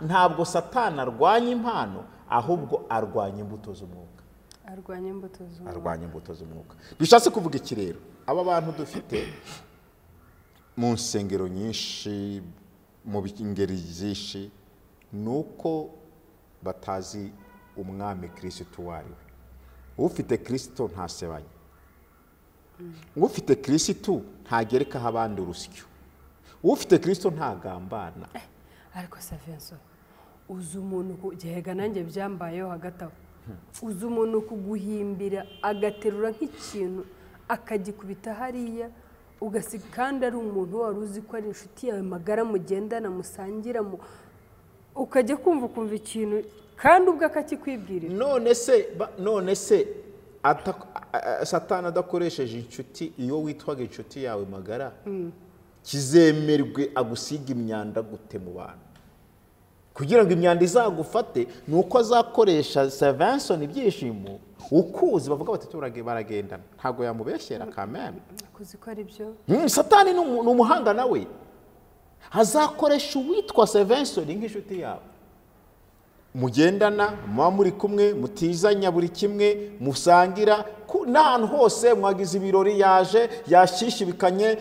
ntabwo satani arwanya impano ahubwo arwanya imbuto z'umwuka. Arwanya imbuto z'umwuka. Bishatse kuvuga iki rero? Aba bantu dufite mu nsengero nyinshi, mu bingeri zinshi, nuko batazi umwami Kristo wariwe. Ufite Kristo ntasebanya. Ufite Kristo ntagereka abandi urusyo. Ufite Kristo ntagambana. Ariko Savenso, uzi umuntu kugihega nanjye byambayeho hagataho. Uzi umuntu kuguhimbira agaterura nk'ikintu akagikubita hariya ugasiga kandi ari umuntu wari uzi ko ari inshuti yawe magara mugendana musangira ukajya kumva ikintu kandi ubwo akakikwibwirira. None se satani adakoresheje inshuti, iyo witwaga inshuti yawe magara, kizemerwe agusiga imyanda gute mu bantu? Kugira ngo imyanda izagufate nuko azakoresha Sevenson ibyishimo, ukuzi bavuga bati turage baragendana, ntago yamubeshyera kameme. Kuzi ko ari byo. Satani ni umuhanga nawe. Azakoresha uwitwa Sevenson nk'inshuti yawe. Mugendana, muba muri kumwe, mutizanya buri kimwe, musangira n'ahantu hose, mwagize ibirori, yaje yashishibikanye,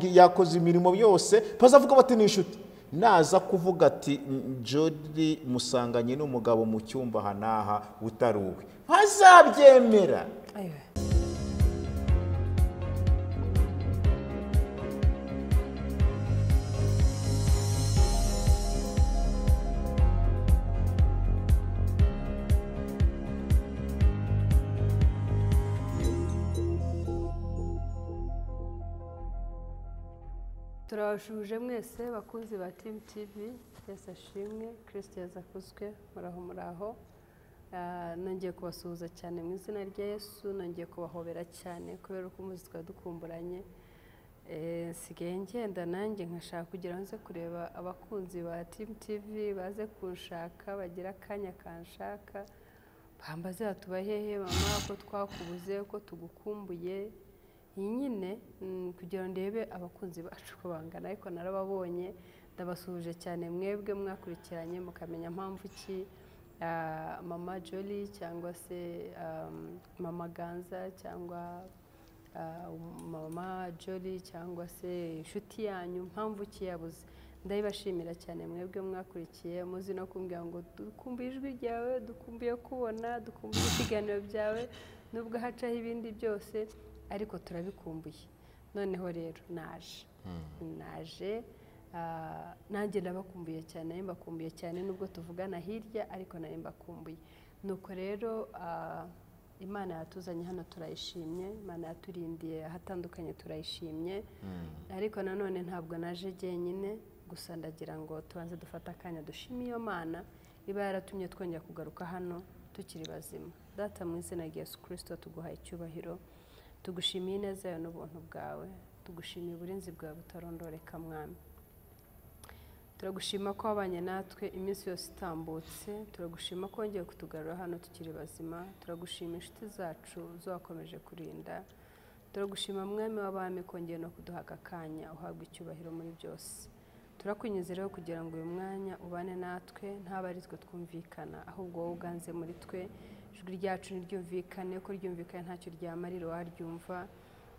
yakoze imirimo byose, bazavuga bati ni inshuti. Naza kuvuga ati Jody musanganye n'umugabo mu cyumba hanaha utaruwe, bazabyemera. Turabashuje mwese bakunzi ba Team TV, Yesu ashimwe, Kristo yazakuzwe, muraho. Nongeye kubasuhuza cyane mu izina rya Yesu, nongeye kubahobera cyane kubera ko muzi twadukumburanye. Sigaye ngenda nanjye nkashaka kugira nze kureba abakunzi ba Team TV baze kunshaka, bagira akanya kanshaka, bambaze atubahehe mama ko twakubuze, ko tugukumbuye. Nyine kugira ngo ndebe abakunzi bacu ko bangana, ariko narababonye. Ndabasuhuje cyane mwebwe mwakurikiranye mukamenya mpamvu ki mama Jolly cyangwa se mama Ganza cyangwa mama Jolly cyangwa se inshuti yanyu mpamvu ki yabuze. Ndabibashimira cyane mwebwe mwakurikiye, muzi no kumbwira ngo dukumbuye ijwi ryawe, dukumbuye kubona, dukumbuye ibiganiro byawe, nubwo hacaho ibindi byose ariko turabikumbuye. Noneho rero naje nanjye ndabakumbuye cyane, mbakumbuye cyane nubwo tuvugana hirya, ariko nari mbakumbuye. Nuko rero Imana yatuzanye hano turayishimye, Imana yaturindiye ahatandukanye turayishimye, ariko nanone ntabwo naje jyenyine, gusa ndagira ngo tubanze dufata akanya dushime iyo Mana iba yaratumye twongera kugaruka hano tukiri bazima. Data mu izina rya Yesu Kristo tuguhaye icyubahiro, tugushimiye neza yawe n'ubuntu bwawe, tugushimiye uburinzi bwawe butarondoreka mwami. Turagushima ko wabanye natwe iminsi yose itambutse, turagushima ko wongeye kutugarura hano tukiri bazima, turagushima inshuti zacu zo wakomeje kurinda, turagushima mwami w'abami kongeye no kuduha akanya uhabwa icyubahiro muri byose. Turakunyuze rero kugira ngo uyu mwanya ubane natwe, ntaba ari twe twumvikana ahubwo wowe uganze muri twe. Ijwi ryacu niryumvikane, ko ryumvikane ntacyo ryamarira waryumva.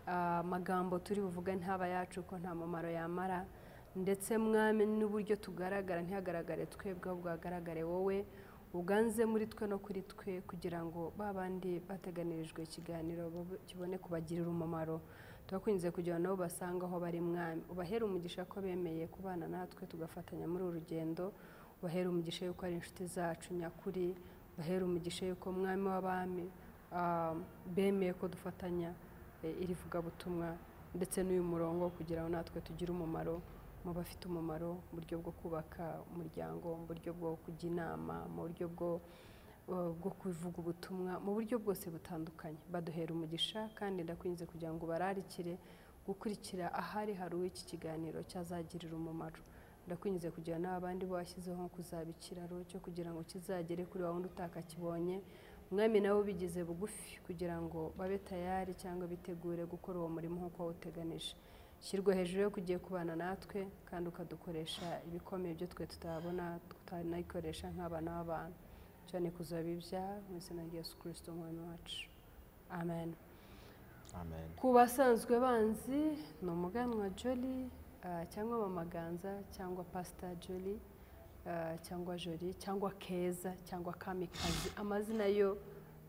Amagambo turi buvuga ntaba yacu ko nta mumaro yamara, ndetse mwami n'uburyo tugaragara ntihagaragare twebwe ahubwo hagaragare wowe, uganze muri twe no kuri twe, kugira ngo babandi bateganirijwe ikiganiro kibone kubagirira umumaro. Turakunyuze kugira ngo nabo basanga aho bari mwami, ubahera umugisha ko bemeye kubana natwe tugafatanya muri uru rugendo, ubahera umugisha yuko ari inshuti zacu nyakuri, bahera umugisha yuko mwami w'abami bemeye ko dufatanya iri vugabutumwa ndetse n'uyu murongo, kugira ngo natwe tugire umumaro mu bafite umumaro, mu buryo bwo kubaka umuryango, mu buryo bwo kujya inama, mu buryo bwo kuvuga ubutumwa, mu buryo bwose butandukanye. Baduhera umugisha kandi ndakwinze kugira ngo bararikire gukurikira ahari hari uw'iki kiganiro cyazagirira umumaro. Ndakwinze kugira n'abandi bo washyizeho kuzaba ikiraro cyo kugira ngo kizagere kuri wa wundi utakakibonye, mwami nabo bigize bugufi kugira ngo babe tayari cyangwa bitegure gukora uwo murimo nk'uko wawuteganije. shyirwa hejuru yo kugiye kubana natwe kandi ukadukoresha ibikomeye byo twe tutabona tutanayikoresha nk'abana b'abantu cyane kuzaba ibyaha mu izina rya Yesu Kristo umwami wacu amen. Amen. Ku basanzwe banzi ni umuganwa Jolly cyangwa Mama Ganza cyangwa Pastor Jolly cyangwa Jolly cyangwa Keza cyangwa Kamikazi, amazina yo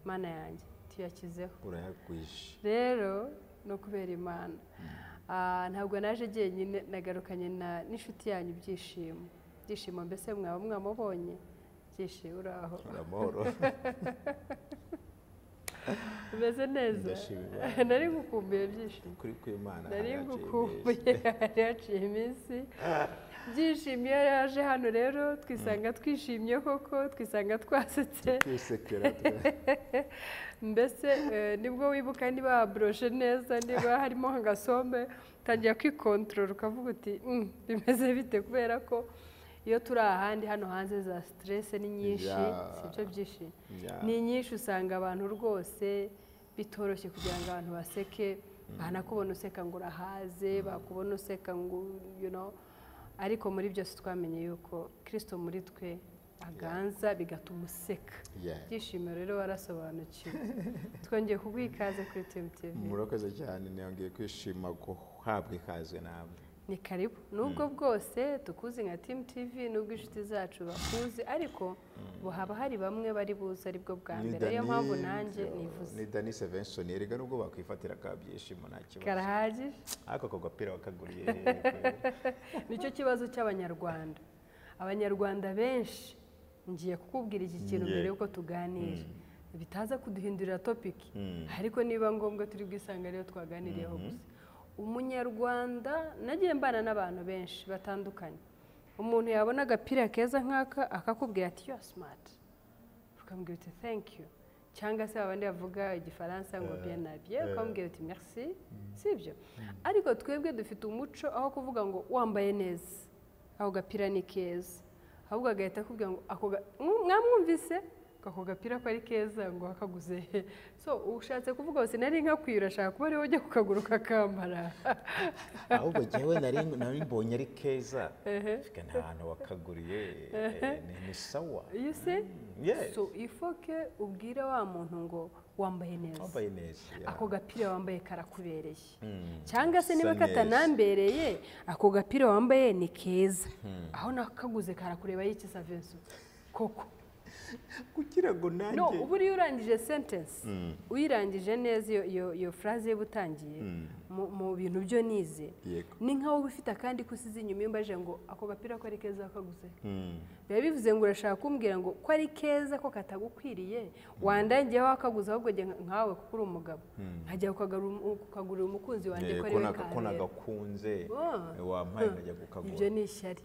mana yanjye tuyakizeho urayagwishe rero no kubera Imana. Ntabwo naje jyenyine, nagarukanye n'inshuti yanyu Byishimo mbese mwaba mwamubonye Byishimo uraho uramahoro umeze neza nari ngukumbuye Byishimo kuri kw'Imana nari ngukumbuye yaciye iminsi Byishimo iyo yaje hano rero twisanga twishimye koko twisanga twasetse kwisekera mbese nibwo wibuka niba broshe neza niba harimo agasombe utangira kwikontorora ukavuga uti bimeze bite kubera ko iyo turi ahandi hano hanze za stress ni nyinshi sibyo Byishimo ni nyinshi usanga abantu rwose bitoroshye kugira ngo abantu baseke banakubona useka ngo urahaze bakubona useka ngo ariko muri byose twamenye yuko Kristo muri twe aganza bigatuma useka. Byishimo rero warasobanukiwe twongeye kuguha ikaze kuri TV. Murakoze cyane, niyongeye kwishima guhabwa ikaze namwe. Ni karibu nubwo bwose tukuzi nka TV nubwo inshuti zacu bakuzi ariko haba hari bamwe bari buze aribwo bwa mbere ariyo mpamvu nanjye nivuze ni Dani Sevenson erega nubwo bakwifatira ka Byishimo nta kibazo karahagije ako gapira wakaguriye nicyo kibazo cy'abanyarwanda. Abanyarwanda benshi ngiye kukubwira iki kintu mbere yuko tuganira bitaza kuduhindurira topic ariko niba ngombwa turi bwisanga rero twaganiriyeho gusa. Umunyarwanda nagiye mbana n'abantu benshi batandukanye, umuntu yabona agapira keza nk'aka akakubwira ati you are smart, ukamubwira uti thank you, cyangwa se abandi bavuga igifaransa ngo bien habillé ukamubwira uti merci. Sibyo ariko twebwe dufite umuco aho kuvuga ngo wambaye neza aho gapira ni keza, ahubwo agahita akubwira ngo mwamwumvise ako gapira ko ari keza ngo akaguze. So ushatse kuvuga ngo sinari nka kwira shaka kuba ari ujye kukaguruka kambara ahubwo jewe nari mbonye ari keza fika nta hantu wakaguriye ni sawa. You see? So ifoke ubwira wa muntu ngo wambaye neza, ako gapira wambaye karakubereye, cyangwa se niba katanambereye ako gapira wambaye ni keza aho nakaguze karakureba y'iki Savenso koko kugira ngo nanjye no ubu uri urangije sentence uyirangije neza iyo phrase y'ubutangiye mu bintu byo nize ni nkaho bifite akandi kusize inyuma imbaje ngo ako gapira ko ari keza kaguze biba bivuze ngo urashaka kumbwira ngo ko ari keza ko katagukwiriye wandangiyeho akaguze ahubwo nkawe kuko uri umugabo nkajya kukagurira umukunzi wanjye ko ari we ko nagakunze wampaye nkajya kukagura. Ibyo ni ishyari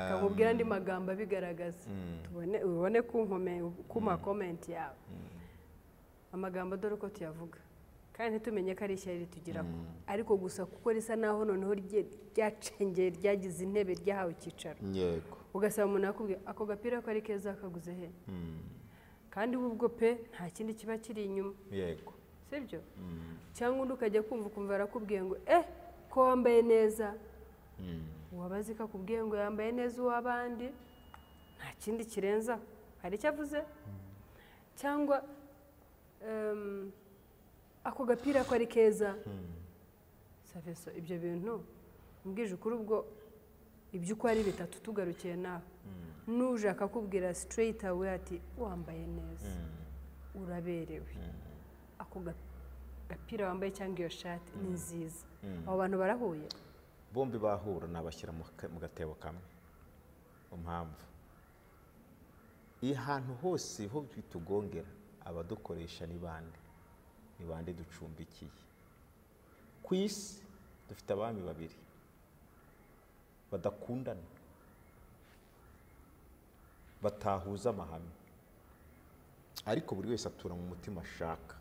kakubwira andi magambo abigaragaza ubone ku makomenti yawe amagambo dore uko tuyavuga kandi ntitumenye ko ari ishyari tugiraho ariko gusa kuko risa naho noneho ryacengeye ryagize intebe ryahawe icyicaro ugasaba umuntu akubwira ako gapira ko ari keza kaguze he kandi ubwo pe nta kindi kiba kiri inyuma. Sibyo cyangwa undi ukajya kumva arakubwiye ngo ko wambaye neza wabazi kakubwiye ngo yambaye neza uw'abandi nta kindi kirenza hari icyo avuze cyangwa ako gapira ko ari keza Saveso. Ibyo bintu mbwije ukuri ubwo ibyo uko ari bitatu tugarukiye nawe nuje akakubwira straight away ati wambaye neza uraberewe, ako gapira wambaye cyangwa iyo shati ni nziza, abo bantu barahuye bombi bahura nabashyira mu gatebo kamwe. Impamvu ahantu hose ho bitugongera abadukoresha ni bande ducumbikiye ku isi. Dufite abami babiri badakundana batahuza amahame ariko buri wese atura mu mutima ashaka.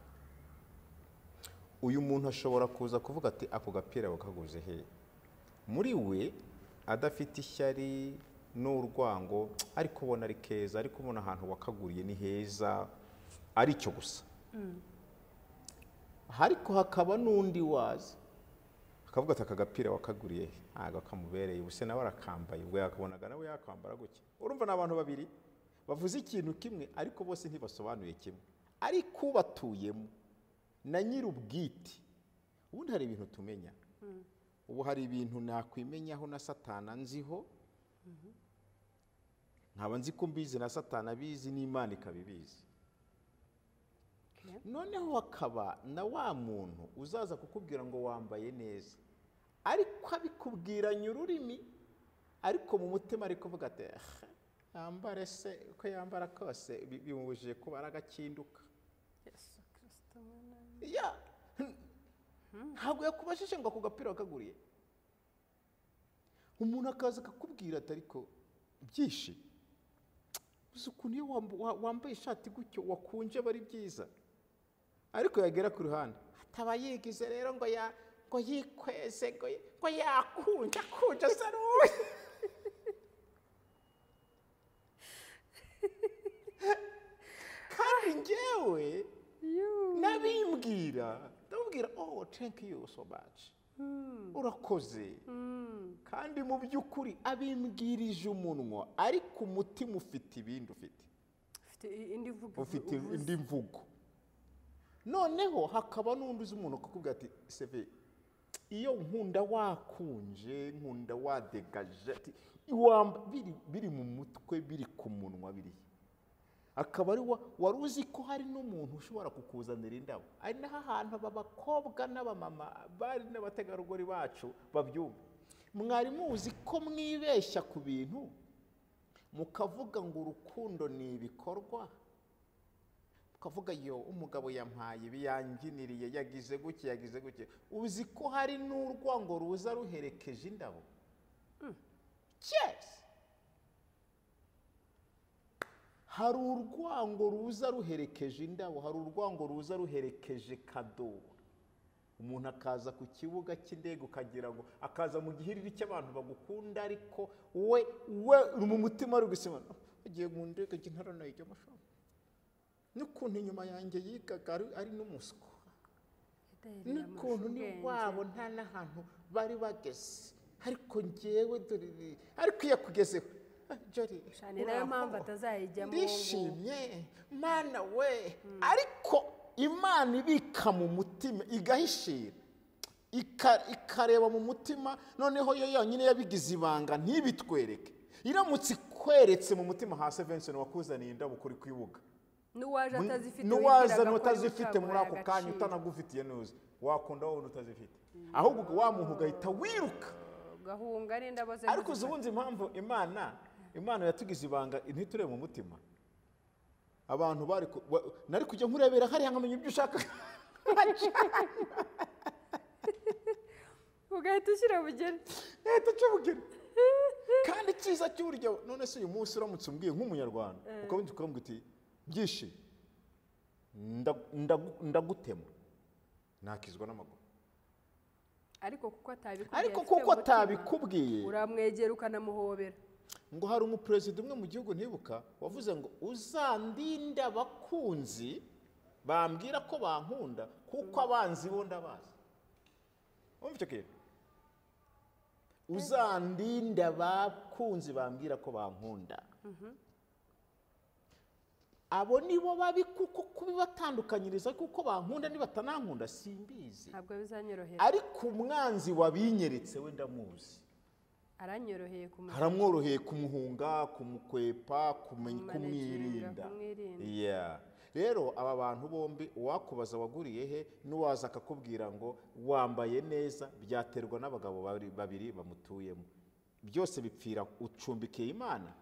Uyu muntu ashobora kuza kuvuga ati ako gapira wakaguze he, muri we adafite ishyari n'urwango ariko ubona ari keza, ariko ubona ahantu wakaguriye ni heza aricyo gusa. Ariko hakaba n'undi waza akavuga ati aka gapira wakaguriye ntabwo kamubereye ubuse nawe arakambaye ubwo yakabonaga nawe yakambara gutya. Urumva n'abantu babiri bavuze ikintu kimwe ariko bose ntibasobanuye kimwe, ariko ubatuyemo na nyir'ubwite. Ubundi hari ibintu tumenya, ubu hari ibintu nakwimenyaho na satana nziho, nkaba nzi ko mbizi na satana abizi n'Imana ikabibizi. Noneho hakaba na wa muntu uzaza kukubwira ngo wambaye neza, ariko abikubwiranye ururimi, ariko mu mutima ari kuvuga ati yambare se uko yambara kose bimubujije kuba aragakinduka. Yesu Kristo mwana. Ya ntabwo yakubashije ngo ako gapira wakaguriye. Umuntu akaza akakubwira ati ariko byinshi uzi ukuntu iyo wambaye ishati gutyo wakunje bari byiza, ariko yagera ku ruhande ataba yigize rero ngo yikweze ngo yakunja asa n'uwe. Kandi njyewe nabimbwira ndamubwira oh thank you so much, urakoze. Kandi mu by'ukuri abimbwirije umunwa, ariko umutima ufite ibindi, ufite indi mvugo. Noneho hakaba n'undi uzi umuntu akakubwira ati seve iyo nkunda wakunje, nkunda wadegaje, ati biri mu mutwe, biri ku munwa, biri. Akaba ari wari uzi ko hari n'umuntu ushobora kukuzanira indabo. Ari naho ahantu abakobwa n'abamama bari n'abategarugori bacu babyumva. Mwari muzi ko mwibeshya ku bintu mukavuga ngo urukundo ni ibikorwa, ukavuga yo umugabo yampaye biyanginiriye yagize guke yagize guke. Uzi ko hari n'urwango ruza ruherekeje indabo. Yes. Hari urwango ruza ruherekeje indabo, hari urwango ruza ruherekeje kado. Umuntu akaza ku kibuga cy'indege ukagira ngo akaza mu gihiriri cy'abantu bagukunda, ariko we mu mutima ari gusema agiye mu ndege gintarana ijya mashamba. N'ukuntu inyuma yanjye yigaga ari n'umuswa, n'ukuntu ni wabo nta n'ahantu bari bageze, ariko njyewe dore ariko iyo akugezeho shani nayo mpamvu atazayijyamo. Ndishimye mana we. Ariko Imana ibika mu mutima igahishira, ikareba mu mutima. Noneho yo yonyine yabigize ibanga ntibitwereke. Iramutse ikweretse mu mutima hasi Vincent wakuzaniye indabo kuri kwibuga, n'uwaza n'utazifite muri ako kanya utanagufitiye nuzi wakunda wowe utazifite, ahubwo wa muntu ugahita wiruka gahunga n'indabo ze. Ariko zubunze impamvu Imana yatugize ibanga ntiturebe mu mutima. Abantu bari nari kujya nkurebera hariya nkamenya ibyo ushaka ugahita ushyira bugere. Bugere. Kandi cyiza cy'uburyo none se uyu munsi uramutse umbwiye nk'umunyarwanda ukabwira uti byinshi ndagutema, nakizwa n'amaguru. Ariko kuko atabikubwiye uramwegera ukanamuhobera. Ngo hari umuperezida umwe mu gihugu ntibuka wavuze ngo uzandinda abakunzi bambwira ko bankunda kuko abanzi bo ndabazi. Umva icyo kintu, uzandinda abakunzi bambwira ko bankunda. Abo nibo babi kuko kubibatandukanyiriza kuko bankunda nibatanankunda simbizi. Ntabwo bizanyorohera. Ariko umwanzi wabinyeretse we ndamuzi. Haramworoheye kumuhunga, kumukwepa, kumwirinda. Rero aba bantu bombi uwakubaza waguriye he n'uwaza akakubwira ngo wambaye neza byaterwa n'abagabo babiri bamutuyemo. Byose bipfira ucumbikiye Imana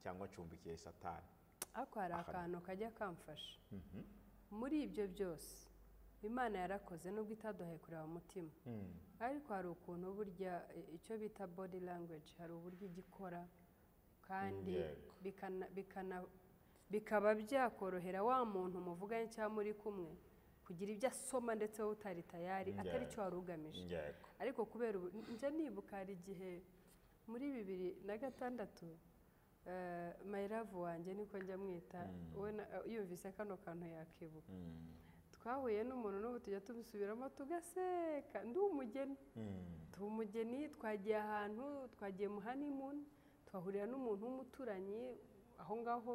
cyangwa ucumbikiye satani. Ako hari akantu kajya kamfasha muri ibyo byose. Imana yarakoze nubwo itaduhaye kureba umutima, ariko hari ukuntu burya icyo bita body language, hari uburyo igikora kandi bikaba byakorohera wa muntu muvuganye cyangwa muri kumwe kugira ibyo asoma ndetse wowe utari tayari atari cyo wari ugamije. Ariko kubera njya nibuka hari igihe muri 2006 my love wanjye niko njya mwita, yumvise kano kantu yakibuka. twahuye n'umuntu n'ubu tujya tumusubiramo tugaseka ndi umugeni twagiye ahantu twagiye mu honeymoon twahurira n'umuntu w'umuturanyi aho ngaho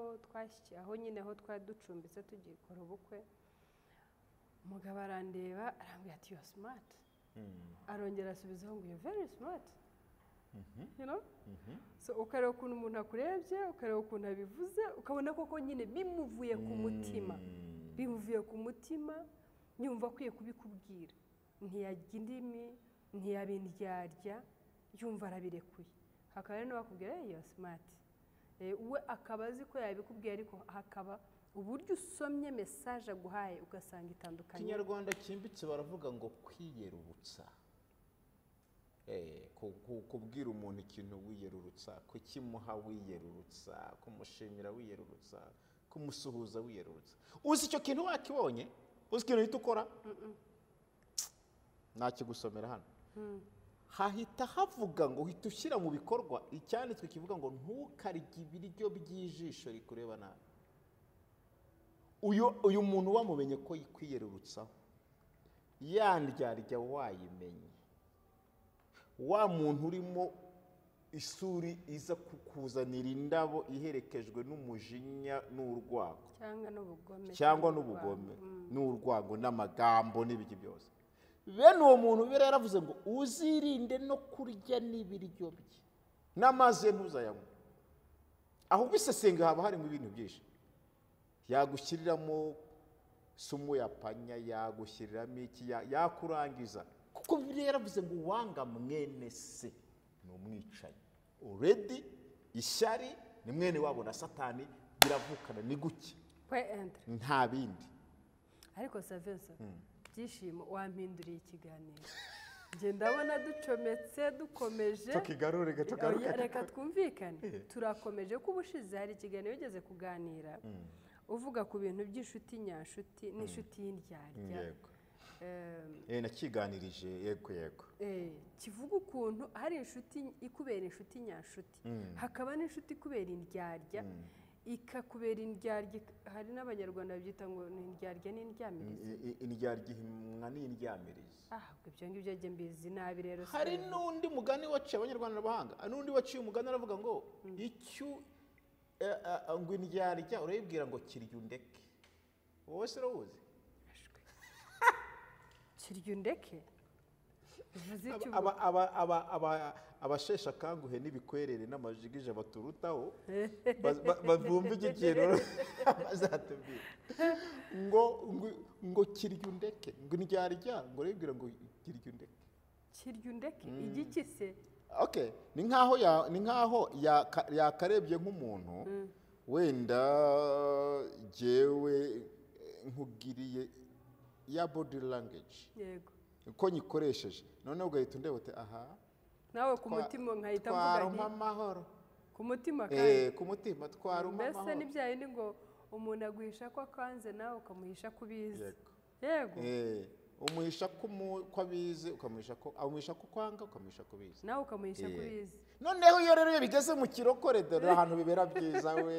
aho nyine aho twari ducumbitse tugiye gukora ubukwe umugabo arandeba arambwira ati you are smart arongera asubizaho ngo you're very smart you know so ukareba ukuntu umuntu akurebye ukareba ukuntu abivuze ukabona koko nyine bimuvuye ku mutima nyumva akwiye kubikubwira ntiyarya indimi ntiyabindyarya yumva arabirekuye hakaba rero bakubwira you're smart we akaba azi ko yabikubwiye ariko hakaba uburyo usomye message aguhaye ugasanga itandukanye. Kinyarwanda kimbitse baravuga ngo kwiyerurutsa kubwira umuntu ikintu wiyerurutsa kukimuha wiyerurutsa kumushimira wiyerurutsa kumusuhuza wiyerurutsa uzi icyo kintu wakibonye uzi ikintu uhita ukora nakigusomera hano hahita havuga ngo uhita ushyira mu bikorwa icyanditswe kivuga ngo ntukarye ibiryo by'ijisho rikureba nabi. Uyu muntu wamumenye ko yikwiyerurutsaho yandyarya wayimenye wa muntu urimo isuri iza kukuzanira indabo iherekejwe n'umujinya n'urwago cyangwa n'ubugome n'urwago n'amagambo n'ibiki byose bene uwo muntu bire yaravuze ngo uzirinde no kurya n'ibiryo bye n'amazi ntuzayanywa ahubwo isesenga haba harimo ibintu byinshi yagushyiriramo sumu ya panya yagushyiriramo iki yakurangiza kuko bire yaravuze ngo uwanga mwene se ni umwicanyi already ishyari ni mwene wabo na satani biravukana ni guke nta bindi ariko Savensa byishimo wampinduriye ikiganiro nge ndabona ducometse dukomeje tukigarure reka twumvikane turakomeje ko ubushize hari ikiganiro ugeze kuganira uvuga ku bintu by'inshuti nyanshuti n'inshuti y'indyarya nakiganirije yego kivuga ukuntu hari inshuti ikubera inshuti nyanshuti hakaba n'inshuti ikubera indyarya ikakubera indyarya hari n'abanyarwanda babyita ngo ni indyarya n'indyamirizi indyarya ihimwa n'indyamirizi ibyo ngibyo njye mbizi nabi rero hari n'undi mugani waciye abanyarwanda bahanga n'undi waciye umugani aravuga ngo icyo ngo indyarya urayibwira ngo kirya undeke wowe se urawuzi kirya undeke abashesha akanguhe n'ibikwerere n'amajigije baturutaho bavumba iki kintu bazatubwira ngo kirya undeke ngo indyarya ngo urayibwira ngo kirya undeke igiki se ni nkaho yakarebye nk'umuntu wenda jyewe nkugiriye ya body language yego uko nyikoresheje none ugahita undeba uti aha nawe ku mutima nkahita mvuga nti amahoro ku mutima kandi ku mutima twaruma amahoro mbese nibyaye ni ngo umuntu aguhisha ko akanze nawe ukamuhisha kubizi yego umuhisha ko abizi ukamuhisha ko kwanga ukamuhisha kubizi nawe ukamuhisha kubizi noneho iyo rero bigeze mu kirokore dore ahantu bibera byiza we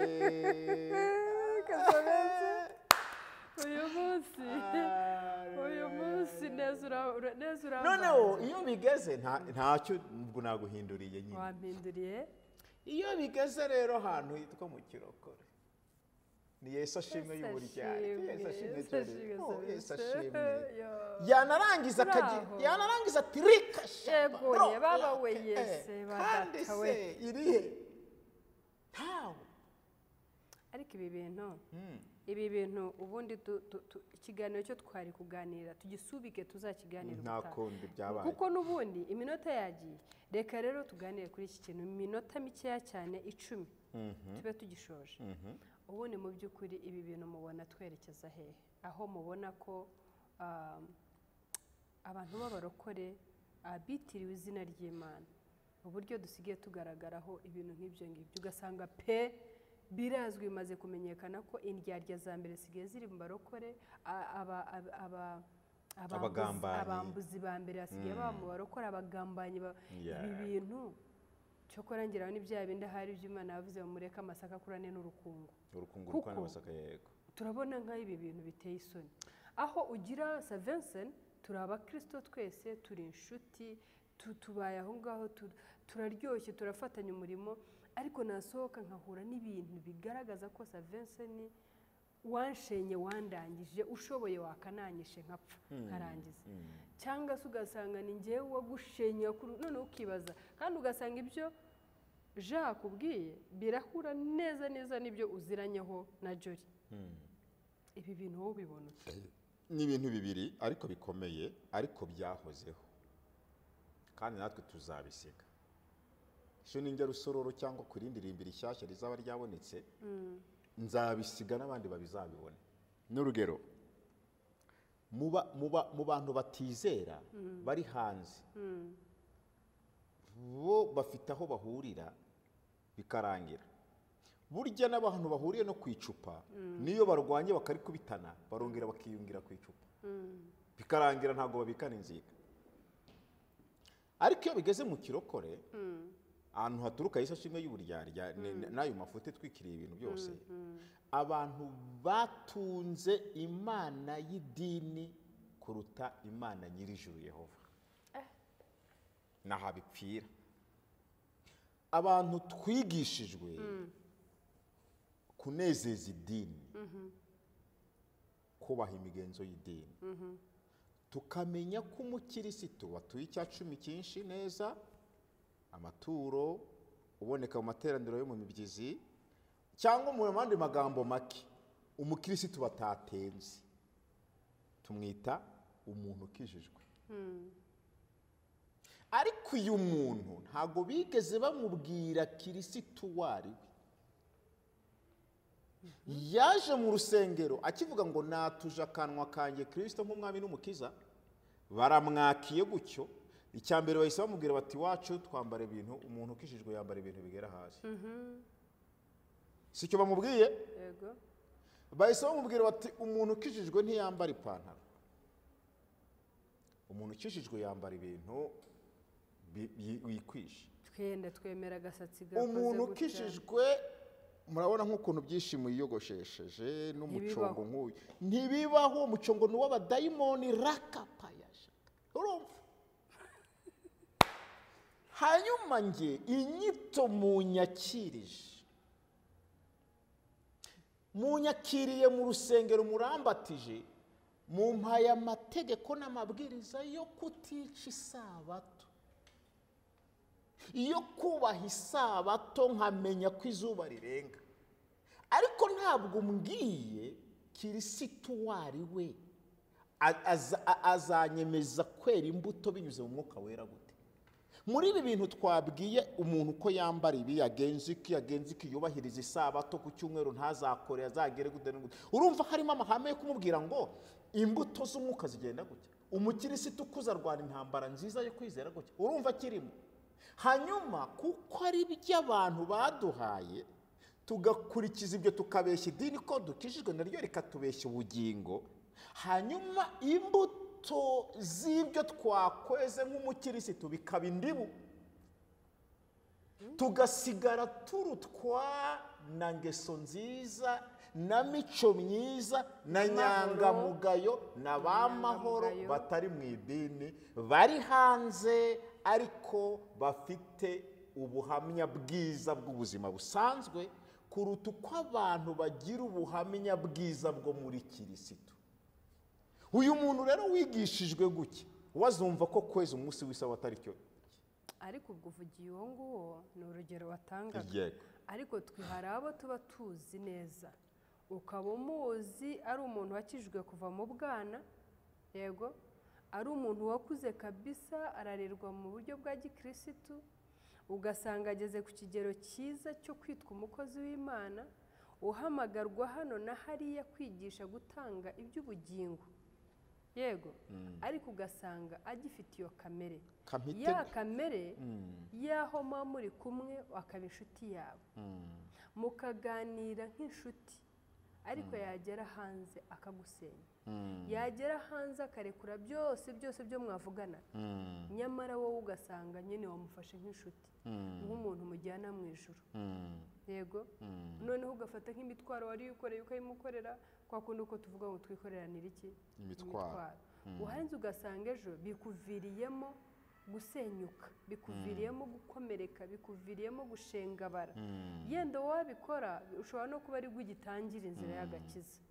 uyu munsi neza urambaye noneho iyo bigeze ntacyo ubwo naguhinduriye nyine wampinduriye iyo bigeze rero ahantu hitwa mu kirokore ni Yesu ashimwe y'uburyarya Yesu ashimwe yanarangiza ati rika yegoye baba we Yesu badata we irihe ntawe ariko ibi bintu ubundi ikiganiro cyo twari kuganira tugisubike tuzakiganira ntakundi byabaye kuko n'ubundi iminota yagiye reka rero tuganire kuri iki kintu iminota mikeya cyane 10 tube tugishoje ubundi mu by'ukuri ibi bintu mubona twerekeza hehe aho mubona ko abantu b'abarokore bitiriwe izina ry'Imana uburyo dusigaye tugaragaraho ibintu nk'ibyo ngibyo ugasanga birazwi bimaze kumenyekana ko indyarya za mbere sigaye ziri mu barokore abambuzi ba mbere basigaye baba mu barokore abagambanyi ibi bintu cyo korangiraho n'ibya bindi hari by'Imana yavuze ngo mureke amasaka akurane n'urukungu rukwana amasaka yego turabona nk'aho ibi bintu biteye isoni aho ugira Vincent turi abakristo twese turi inshuti tubaye aho ngaho turaryoshye turafatanya umurimo ariko nasohoka nkahura n'ibintu bigaragaza ko Vincent wanshenye wandangije ushoboye wakananyishe nkapfa nkarangiza cyangwa se ugasanga ni njyewe wagushenye none ukibaza kandi ugasanga ibyo Jacques ubwiye birahura neza neza n'ibyo uziranyeho na Jory ibi bintu wowe ubibona ni ibintu bibiri ariko bikomeye ariko byahozeho kandi natwe tuzabisiga cyo ninjya rusororo cyangwa kurindi rimbira ishyashya rizaba ryabonetse nzabisiga n'abandi babizabibone n'urugero mu bantu batizera bari hanze bo bafite aho bahurira bikarangira burya n'abantu bahuriye no ku icupa niyo barwanye bakarikubitana barongera bakiyungira ku icupa bikarangira ntabwo babikana inziga ariko iyo bigeze mu kirokore ahantu haturuka isashi imwe y'uburyarya n'ayo mafuti twikiriye ibintu byose abantu batunze imana y'idini kuruta imana nyir'ijuru Yehova naho bipfira abantu twigishijwe kunezeza idini kubaha imigenzo y'idini tukamenya ko umukirisitu watuye icyacumi cyinshi neza amaturo uboneka mu materaniro yo mu mibyizi cyangwa mu yandi magambo make umukirisitu batatenze tumwita umuntu ukijijwe ariko uyu muntu ntago bigeze bamubwira kirisitu wariwe yaje mu rusengero akivuga ngo natuje akanwa kanjye Kristo nk'umwami n'umukiza baramwakiye gutyo icyambere bahise bamubwira bati wacu twambara ibintu umuntu ukishijwe yambara ibintu bigera hasi sicyo bamubwiye yego bahise bamubwira bati umuntu ukishijwe ntiyambara ipantaro umuntu ukishijwe yambara ibintu wikwishe twemera agasatsi gakoze umuntu ukishijwe murabona nk'ukuntu byishimo yiyogoshesheje n'umucongo nk'uyu ntibibaho umucongo ni w'abadayimoni rakapayasha urumva hanyuma nge inyito munyakiriye mu rusengero murambatije mumpaye amategeko n'amabwiriza yo kutica isabato iyo kubaha isabato nkamenya ko izuba rirenga ariko ntabwo mbwiye kirisitu wari we azanyemeza kwera imbuto binyuze mu mwuka wera gute muri ibi bintu twabwiye umuntu ko yambara ibi yagenze iki yubahiriza isabato ku cyumweru ntazakore azagere gute urumva harimo amahame yo kumubwira ngo imbuto z'umwuka zigenda gutya umukirisitu kuzarwana intambara nziza yo kwizera gutya urumva kirimo hanyuma kuko ari by'abantu baduhaye tugakurikiza ibyo tukabeshya idini ko dukijijwe naryo rikatubeshya ubugingo hanyuma imbuto z'ibyo twakweze nk'umukirisitu bikaba indibu tugasigara turutwa na ngeso nziza na mico myiza na nyangamugayo na bamahoro batari mu idini bari hanze ariko bafite ubuhamya bwiza bw'ubuzima busanzwe kuruta uko abantu bagira ubuhamya bwiza bwo muri kirisitu uyu muntu rero wigishijwe guke wazumva ko kweza umunsi w'isabato atari cyo ariko ubwo uvugiye uwo nguwo ni urugero watangaga ariko twe hari abo tuba tuzi neza ukaba umuzi ari umuntu wakijwe kuva mu bwana yego ari umuntu wakuze kabisa ararerwa mu buryo bwa gikirisitu ugasanga ageze ku kigero cyiza cyo kwitwa umukozi w'Imana uhamagarwa hano na hariya kwigisha gutanga iby'ubugingo yego ariko ugasanga agifite iyo kamere ya kamere yaho muri kumwe akaba inshuti yawe mukaganira nk'inshuti ariko yagera hanze akagusenya, yagera hanze akarekura byose byo mwavugana, nyamara wowe ugasanga nyine wamufashe nk'inshuti, nk'umuntu mujyana mu ijuru. Yego, noneho ugafata nk'imitwaro wari ukoreye ukayimukorera, kwa kundi uko tuvuga ngo twikoreranire iki imitwaro, uhanze ugasanga ejo bikuviriyemo gusenyuka, bikuviriyemo gukomereka, bikuviriyemo gushengabara. Yenda wabikora ushobora no kuba ari gugitangira inzira y'agakiza.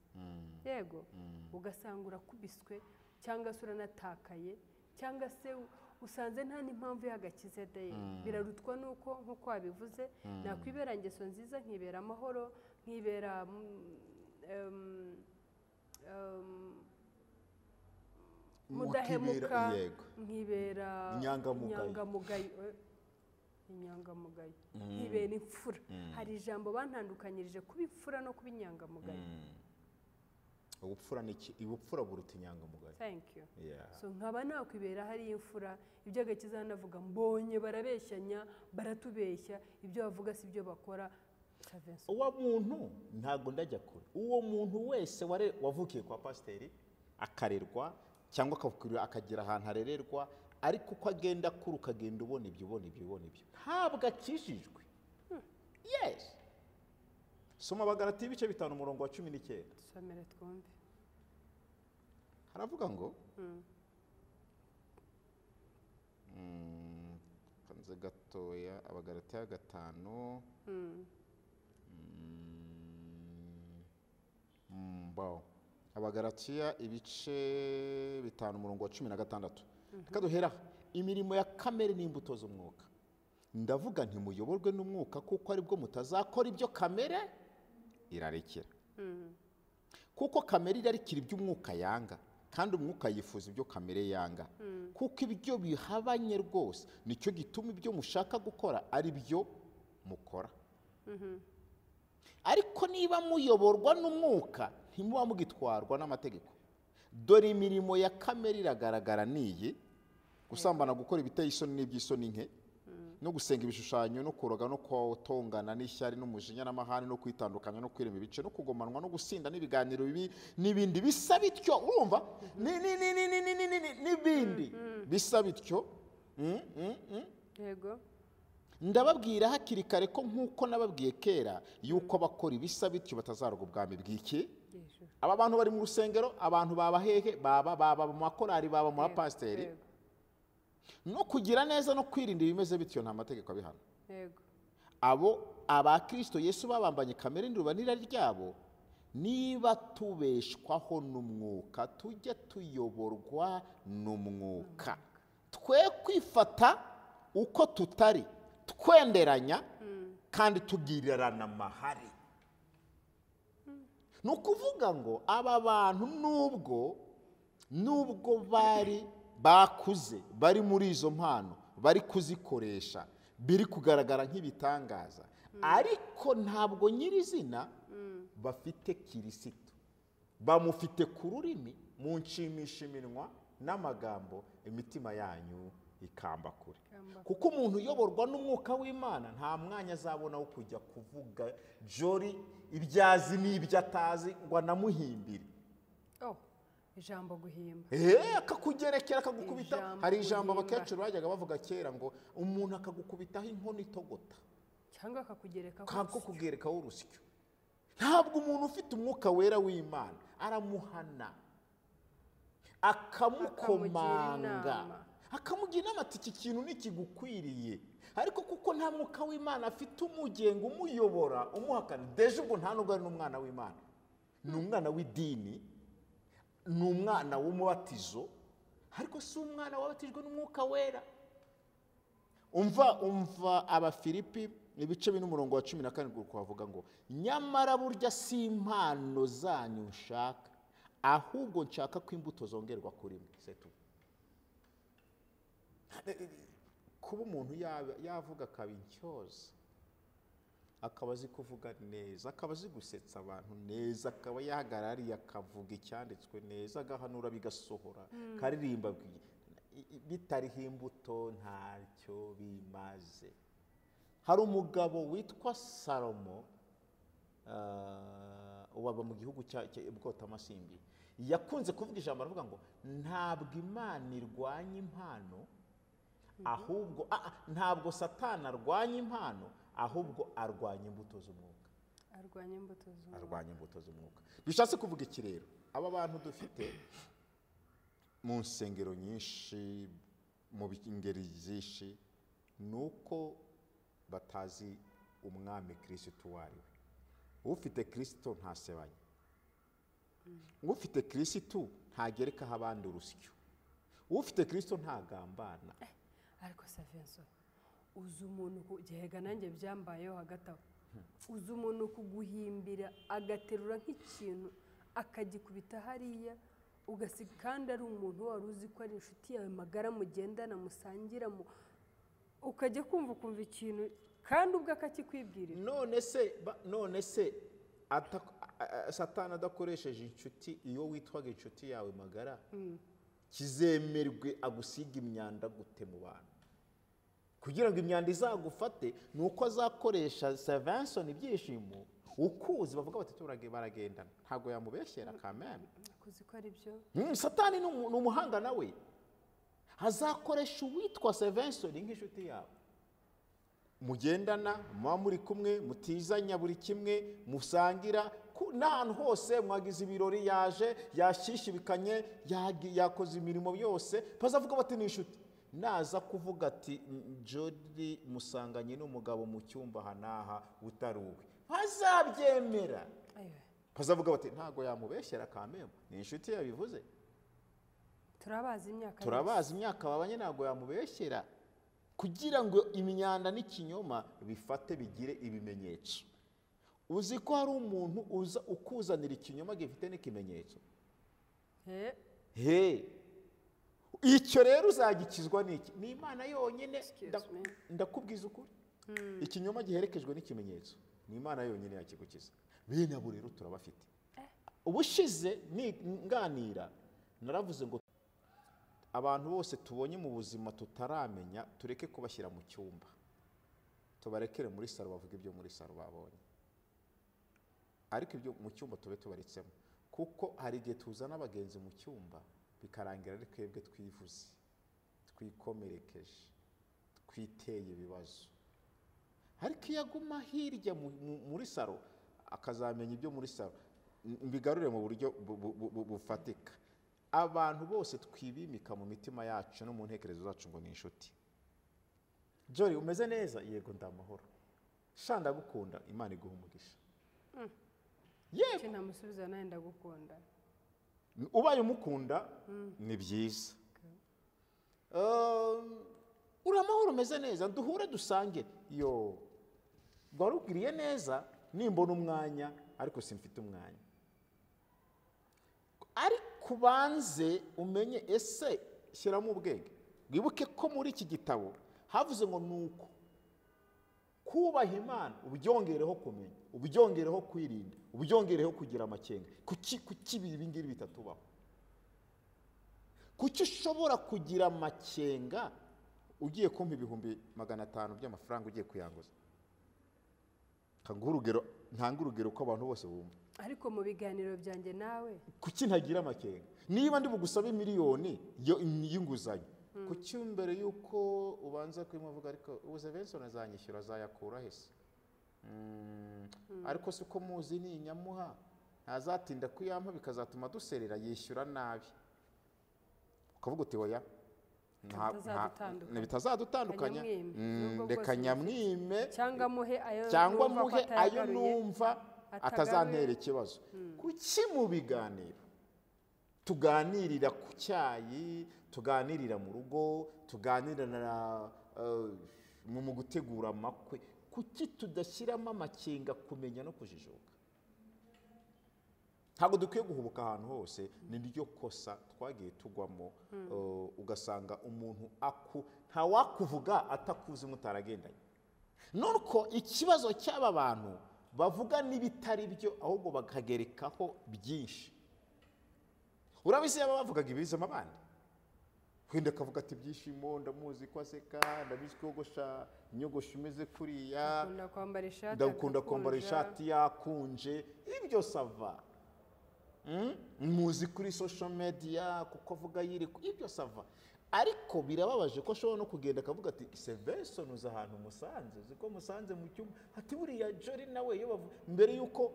Yego, ugasanga urakubiswe cyangwa se uranatakaye cyangwa se usanze nta n'impamvu y'agakiza de. Birarutwa nuko nkuko wabivuze, nakwibera ingeso nziza, nkibera amahoro, nkibera mudahemuka, nkibera inyangamugayo, nkibera imfura. Hari ijambo bantandukanyirije kuba imfura no kuba inyangamugayo. Ubupfura niki? Ubupfura buruta inyangamugayo. Thank you. So nkaba nakwibera hari imfura, iby'agakiza navuga mbonye barabeshyanya, baratubeshya, ibyo bavuga si byo bakora. Uwo muntu ntago ndajya kure. Uwo muntu wese wavukiye kwa pasiteri akarerwa cyangwa akagira ahantu arererwa, ariko uko agenda kuri ukagenda ubona ibyo ntabwo akishijwe. Yes. Soma Abagalati ibice 5 umurongo wa 19. Somere twumve. Haravuga ngo kanze gatoya, Abagalati 5 Abagalatiya ibice 5 umurongo wa 16. Kaduhera imirimo ya kamere n'imbuto z'umwuka. Ndavuga nti muyoborwe n'umwuka, kuko ari bwo mutazakora ibyo kamere irarekera. Kuko kamere irarikira ibyo umwuka yanga, kandi umwuka yifuza ibyo kamere yanga. Kuko ibyo bihabanye rwose, nicyo gituma ibyo mushaka gukora ari byo mukora. Ariko niba muyoborwa n'umwuka, ntimuba mugitwarwa n'amategeko. Dore imirimo ya kamere iragaragara niyi: gusambana, gukora ibiteye isoni n'iby'isoni nke, no gusenga ibishushanyo, no kuroga, no kwotongana n'ishyari n'umujinya n'amahane, no kwitandukanya, no kwirema ibice, no kugomanwa, no gusinda, n'ibiganiro bibi n'ibindi bisa bityo. Urumva? N'ibindi bisa bityo. Yego. Ndababwira hakiri kare ko nkuko nababwiye kera yuko abakora ibisa bityo batazaroga ubwami bw'iki. Aba bantu bari mu rusengero, abantu babahehe, baba mu makorari, baba mu bapasiteri, no kugira neza no kwirinda ibimeze bityo nta mategeko abihana. Yego. Abo abakristo Yesu babambanye kamere n'urubanira ryabo, niba tubeshwaho n'umwuka, tujye tuyoborwa n'umwuka. Twe kwifata uko tutari, twenderanya kandi tugirirana amahari. Nukuvuga ngo aba bantu nubwo bakuze, bari muri izo mpano, bari kuzikoresha, biri kugaragara nk'ibitangaza, ariko ntabwo nyirizina bafite Kristo. Bamufite ku rurimi, mu nshimisha iminwa n'amagambo, imitima yanyu ikamba kure. Kuko umuntu uyoborwa n'umwuka w'Imana nta mwanya azabona wo kujya kuvuga jori ibyazi n'ibyo atazi ngo anamuhimbire. Ijambo guhimba. Akakugerekera, akagukubita. Hari ijambo abakecuru bajyaga bavuga kera ngo umuntu akagukubitaho inkono itogota, cyangwa akakugerekaho urusyo. Ntabwo umuntu ufite umwuka wera w'Imana aramuhana, akamukomanga, akamugira inama ati iki kintu nikigukwiriye. Ariko kuko nta mwuka w'Imana afite umugenga, umuyobora, umuhakana, deje ubwo nta nubwo ari n'umwana w'Imana, ni umwana w'idini, ni umwana w'umubatizo, ariko si umwana wabatijwe n'umwuka wera. Umva Abafilipi ibice 4 umurongo wa 14 kuvuga ngo nyamara burya si impano zanyu nshaka, ahubwo nshaka ko imbuto zongerwa kuri mwe. Setu kuba umuntu yavuga kabintyoza, akaba azi kuvuga neza, akaba azi gusetsa abantu neza, akaba yahagarariye akavuga icyanditswe neza, agahanura bigasohora, karirimba bitariho imbuto ntacyo bimaze. Hari umugabo witwa Salomo, waba mu gihugu bwotamasimbi yakunze kuvuga ijambo aravuga ngo ntabwo Imana irwanya impano ahubwo ntabwo satani arwanya impano ahubwo arwanya imbuto z'umwuka. Arwanya imbuto z'umwuka. Bishatse kuvuga iki rero? Aba bantu dufite mu nsengero nyinshi mu bingeri zishi nuko batazi umwami Kristo wariwe. Ufite Kristo ntasebanye. Ufite Kristo ntagereka abandi urusyo. Ufite Kristo ntagambana. Ariko Savenso uzi umuntu kugihega nanjye byambayeho hagati aho. Uzi umuntu kuguhimbira agaterura nk'ikintu akagikubita hariya ugasiga kandi ari umuntu wari uzi ko ari inshuti yawe magara mugendana musangira ukajya kumva ikintu kandi ubwo akakikwibwirira. None se satani adakoresheje inshuti iyo witwaga inshuti yawe magara kizemerwe agusiga imyanda gute mu bantu kugira ngo imyanda izagufate nuko azakoresha Sevenson ibyishimo ukuzi bavuga bati turage baragendana ntago yamubeshyera kameme akuzi ko ari byo. Satani ni umuhanga nawe azakoresha uwitwa Sevenson nk'inshuti yawe mugendana muba muri kumwe mutizanya buri kimwe musangira n'ahantu hose mwagize ibirori yaje yashishibikanye yakoze imirimo yose bazavuga bati ni inshuti. Naza kuvuga ati Jody musanganye n'umugabo mu cyumba hanaha utaruwe bazabyemera. Bazavuga bati ntago yamubeshyera kameme ni inshuti yabivuze. Turabazi imyaka babanye ntago yamubeshyera kugira ngo imyanda n'ikinyoma bifate bigire ibimenyetso. Uzi ko hari umuntu uza ukuzanira ikinyoma gifite n'ikimenyetso. Icyo rero uzagikizwa n'iki? Ni Imana yonyine. Ndakubwiza ukuri. Ikinyoma giherekejwe n'ikimenyetso ni Imana yonyine yakigukiza. Bene abo rero turabafite. Ubushize nganira naravuze ngo abantu bose tubonye mu buzima tutaramenya tureke kubashyira mu cyumba tubarekere muri saro bavuga ibyo muri saro babonye ariko ibyo mu cyumba tube tubaritsemo kuko hari igihe tuzana abagenzi mu cyumba bikarangira ari twebwe twivuze twikomerekeje twiteye ibibazo ariko iyo aguma hirya muri saro akazamenya ibyo muri saro mbigarure mu buryo bufatika. Abantu bose twibimika mu mitima yacu no mu ntekerezo zacu ngo ni inshuti. Jori umeze neza? Yego ndamahoro. Shanda gukunda Imana iguha umugisha. Yego kinamusubiza naye ndagukunda. Ubaye umukunda ni byiza. Uramahoro umeze neza duhure dusange yo gwarugiriye neza nimbona umwanya ariko simfite umwanya. Ariko banze umenye ese shyiramo ubwenge wibuke ko muri iki gitabo havuze ngo nuko kubaha Imana ubyongereho kumenya ubyongereho kwirinda ubyongereho kugira amakenga kuki ibi ngiri bitatubaho kuki ushobora kugira amakenga ugiye kumpa 500 by'amafaranga ugiye kuyanguza ntanga urugero ko abantu bose bumva. Ariko mu biganiro byanjye nawe kuki ntagira amakenga niba ndi bugusabe miliyoni y'inguzanyo kuki mbere yuko ubanza kwimuvuga ariko ubuze Benson azanyishyura azayakura hese ariko siko muzi ni inyamuha ntazatinda kuyampa bikazatuma duserera yishyura nabi ukavuga uti oya bitazadutandukanya reka nyamwime cyangwa muhe ayo numva atazantera ikibazo. Kuki mu biganiro tuganirira ku cyayi tuganirira mu rugo tuganirira mu gutegura amakwe kuki tudashyiramo amakenga kumenya no kujijuka? Ntabwo dukwiye guhubuka ahantu hose ni ryo kosa twagiye tugwamo ugasanga umuntu nta wakuvuga atakuzi mutaragendanye. Nuko ikibazo cy'aba bantu bavuga n'ibitari byo ahubwo bakagerekaho byinshi. Urabizi yaba bavugaga ibizima abandi wenda akavuga ati ibyishimo ndamuzi ko aseka ndabizi ko yogosha inyogosho imeze kuriya ndakunda kwambara ishati yakunje ibyo sava muzi kuri social media kuko avuga yiri ibyo sava ariko birababaje ko ashobora no kugenda akavuga ati Severson uza ahantu musanze ziko musanze mu cyumba ati buriya Jori nawe mbere yuko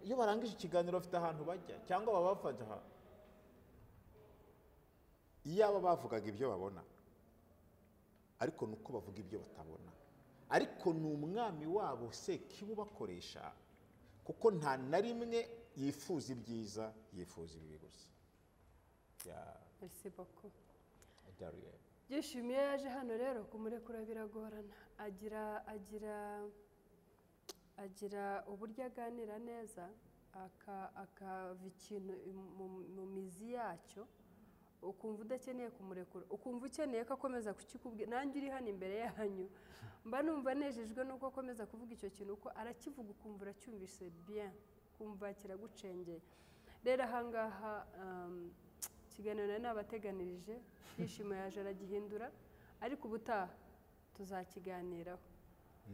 iyo barangije ikiganiro bafite ahantu bajya cyangwa babafata aha iyaba bavugaga ibyo babona ariko nuko bavuga ibyo batabona ariko ni umwami wabo se kibubakoresha kuko nta na rimwe yifuza ibyiza yifuza ibibi gusa merci beaucoup byishimiye yaje hano rero kumurekura biragorana agira uburyo aganira neza akava ikintu mu mizi yacyo ukumva udakeneye kumurekura ukumva ukeneye ko akomeza kukikubwira nanjye uri hano imbere yanyu mba numva nejejwe nuko akomeza kuvuga icyo kintu uko arakivuga ukumva uracyumvise bien kumva kiragucengeye rero ahangaha ikiganiro nari nabateganirije yishimo yaje aragihindura ariko ubutaha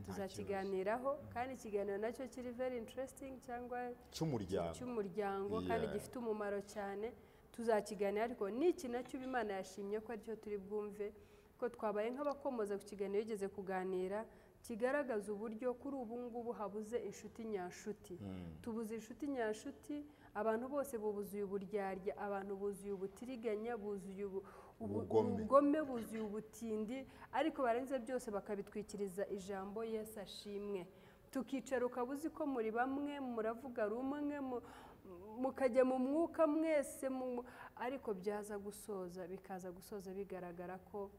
tuzakiganiraho kandi ikiganiro nacyo kiri very interesting cyangwa cy'umuryango kandi gifite umumaro cyane tuzakiganira ariko n'iki nacyo Imana yashimye ko aricyo turi bwumve ko twabaye nk'abakomoza ku kiganiro yigeze kuganira kigaragaza uburyo kuri ubu ngubu habuze inshuti nyashuti tubuze inshuti nyashuti abantu bose buzuye uburyarya abantu buzuye ubutiriganya buzuye ubugome buzuye ubutindi ariko barenze byose bakabitwikiriza ijambo Yesu ashimwe tukicara ukabuzi ko muri bamwe muravuga rumwe mukajya mu mwuka mwese ariko bikaza gusoza bigaragara ko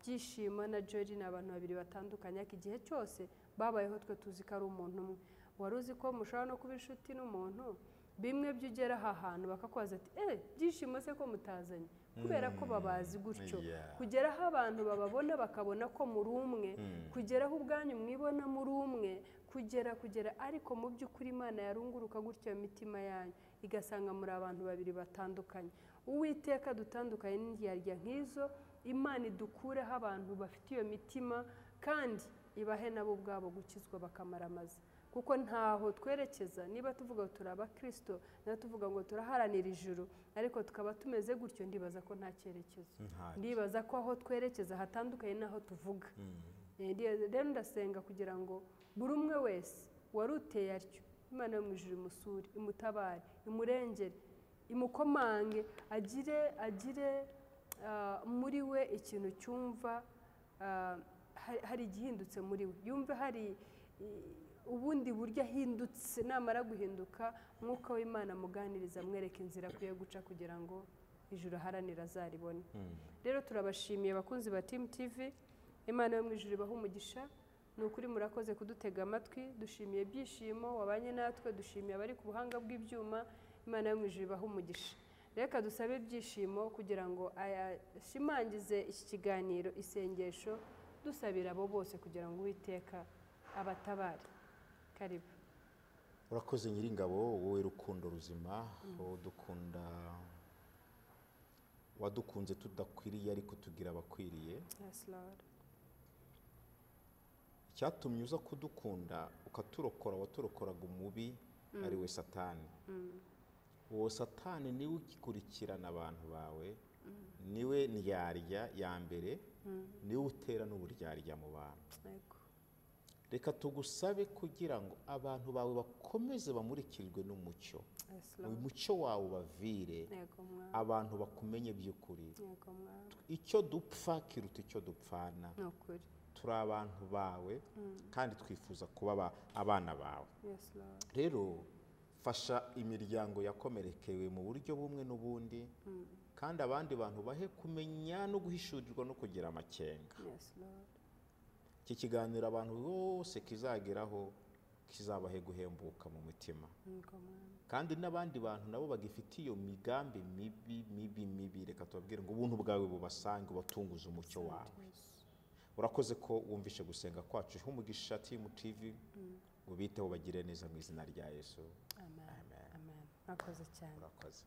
byishimo na Jori ni abantu babiri batandukanye ariko igihe cyose babayeho twe tuzi ko ari umuntu umwe wari uzi ko mushobora no kuba inshuti n'umuntu bimwe byugera aha hantu bakakubaza ati byishimo se ko mutazanye kubera ko babazi gutyo kugeraho abantu bababona bakabona ko muri umwe kugeraho ubwanyu mwibona muri umwe kugera ariko mu by'ukuri Imana yarunguruka gutyo imitima yanyu igasanga muri abantu babiri batandukanye Uwiteka dutandukanye n'indyarya nk'izo Imana idukureho abantu bafite iyo mitima kandi ibahe nabo ubwabo gukizwa bakamaramaza kuko ntaho twerekeza niba tuvuga ngo turi abakristo niba tuvuga ngo turaharanira ijuru ariko tukaba tumeze gutyo ndibaza ko nta cyerekezo ndibaza ko aho twerekeza hatandukanye n'aho tuvuga rero ndasenga kugira ngo buri umwe wese wari uteye atyo Imana yo mu ijuru imusure imutabare imurengere imukomange agire muri we ikintu cyumva hari igihindutse muri we yumve hari ubundi buryo ahindutse namara guhinduka mwuka w'Imana muganiriza mwereka inzira akwiye guca kugira ngo ijuru aharanira azaribone rero turabashimiye abakunzi ba Team TV Imana yo mu ijuru ibaha umugisha ni ukuri murakoze kudutega amatwi dushimiye byishimo wabanye natwe dushimiye abari ku buhanga bw'ibyuma Imana yo mu ijuru ibaha umugisha reka dusabe byishimo kugira ngo ayashimangize iki kiganiro isengesho dusabira abo bose kugira ngo Uwiteka abatabare karibu urakoze nyiringabo wowe rukundo ruzima dukunda wadukunze tudakwiriye ariko tugira abakwiriye yes Lord cyatumye uza kudukunda ukaturokora waturokoraga umubi ari we satani uwo satani niwe ugikurikirana abantu bawe niwe ndyarya ya mbere niwe utera n'uburyarya mu bantu reka tugusabe kugira ngo abantu bawe bakomeze bamurikirwe n'umucyo umucyo wawe ubavire abantu bakumenye by'ukuri icyo dupfa kiruta icyo dupfana turi abantu bawe kandi twifuza kuba abana bawe rero fasha imiryango yakomerekewe mu buryo bumwe n'ubundi kandi abandi bantu bahe kumenya no guhishurirwa no kugira amakenga iki kiganiro abantu bose kizageraho kizabahe guhembuka mu mitima kandi n'abandi bantu nabo bagifite iyo migambi mibi reka tubabwire ngo ubuntu bwawe bubasange ubatunguze umucyo wawe urakoze ko wumvishe gusenga kwacu umugisha Team TV ubiteho bagire neza mu izina rya Yesu amen amen urakoze cyane urakoze